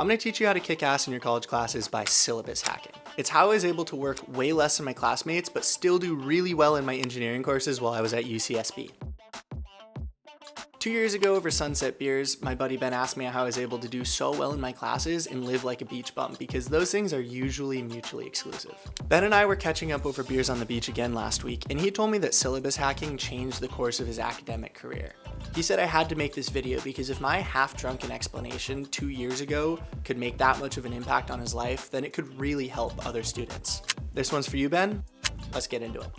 I'm going to teach you how to kick ass in your college classes by syllabus hacking. It's how I was able to work way less than my classmates, but still do really well in my engineering courses while I was at UCSB. 2 years ago over sunset beers, my buddy Ben asked me how I was able to do so well in my classes and live like a beach bum, because those things are usually mutually exclusive. Ben and I were catching up over beers on the beach again last week, and he told me that syllabus hacking changed the course of his academic career. He said I had to make this video because if my half-drunken explanation 2 years ago could make that much of an impact on his life, then it could really help other students. This one's for you, Ben. Let's get into it.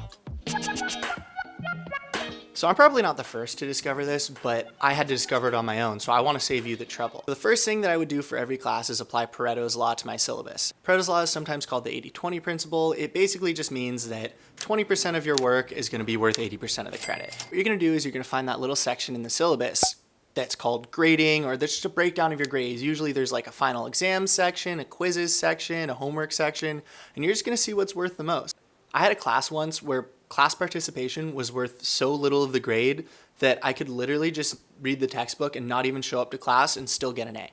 So I'm probably not the first to discover this, but I had to discover it on my own, so I want to save you the trouble. The first thing that I would do for every class is apply Pareto's law to my syllabus. Pareto's law is sometimes called the 80-20 principle. It basically just means that 20% of your work is going to be worth 80% of the credit. What you're going to do is you're going to find that little section in the syllabus that's called grading, or that's just a breakdown of your grades. Usually there's like a final exam section, a quizzes section, a homework section, and you're just going to see what's worth the most. I had a class once where class participation was worth so little of the grade that I could literally just read the textbook and not even show up to class and still get an A.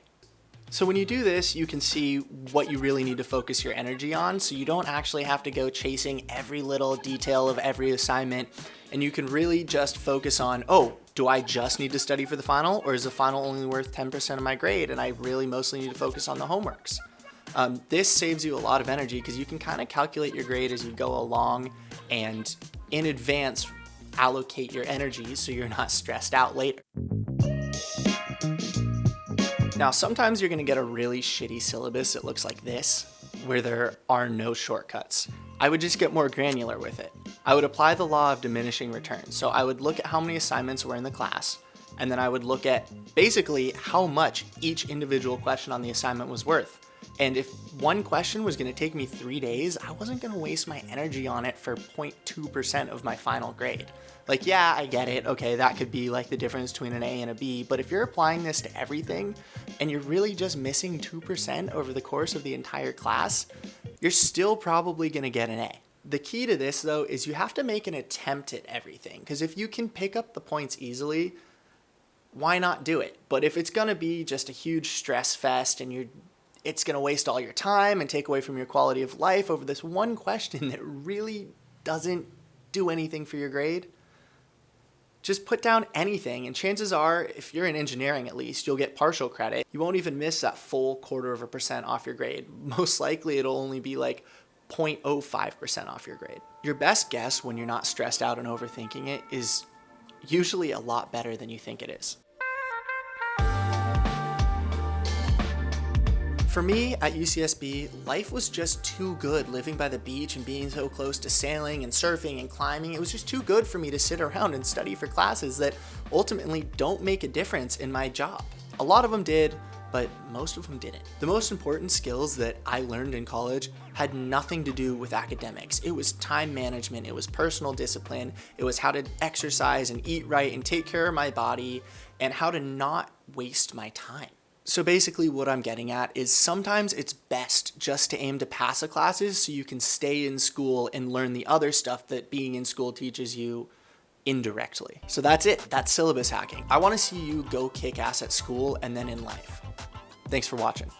So when you do this, you can see what you really need to focus your energy on, so you don't actually have to go chasing every little detail of every assignment, and you can really just focus on, oh, do I just need to study for the final, or is the final only worth 10% of my grade and I really mostly need to focus on the homeworks? This saves you a lot of energy because you can kind of calculate your grade as you go along and in advance allocate your energy so you're not stressed out later. Now, sometimes you're going to get a really shitty syllabus that looks like this, where there are no shortcuts. I would just get more granular with it. I would apply the law of diminishing returns. So I would look at how many assignments were in the class, and then I would look at basically how much each individual question on the assignment was worth. And if one question was going to take me 3 days, I wasn't going to waste my energy on it for 0.2% of my final grade. Like, yeah, I get it. Okay, that could be like the difference between an A and a B. But if you're applying this to everything and you're really just missing 2% over the course of the entire class, you're still probably going to get an A. The key to this, though, is you have to make an attempt at everything. Because if you can pick up the points easily, why not do it? But if it's going to be just a huge stress fest and it's going to waste all your time and take away from your quality of life over this one question that really doesn't do anything for your grade, just put down anything, and chances are, if you're in engineering at least, you'll get partial credit. You won't even miss that full 0.25% off your grade. Most likely it'll only be like 0.05% off your grade. Your best guess when you're not stressed out and overthinking it is usually a lot better than you think it is. For me, at UCSB, life was just too good living by the beach and being so close to sailing and surfing and climbing. It was just too good for me to sit around and study for classes that ultimately don't make a difference in my job. A lot of them did, but most of them didn't. The most important skills that I learned in college had nothing to do with academics. It was time management, it was personal discipline, it was how to exercise and eat right and take care of my body, and how to not waste my time. So basically what I'm getting at is sometimes it's best just to aim to pass the classes so you can stay in school and learn the other stuff that being in school teaches you indirectly. So that's it. That's syllabus hacking. I want to see you go kick ass at school and then in life. Thanks for watching.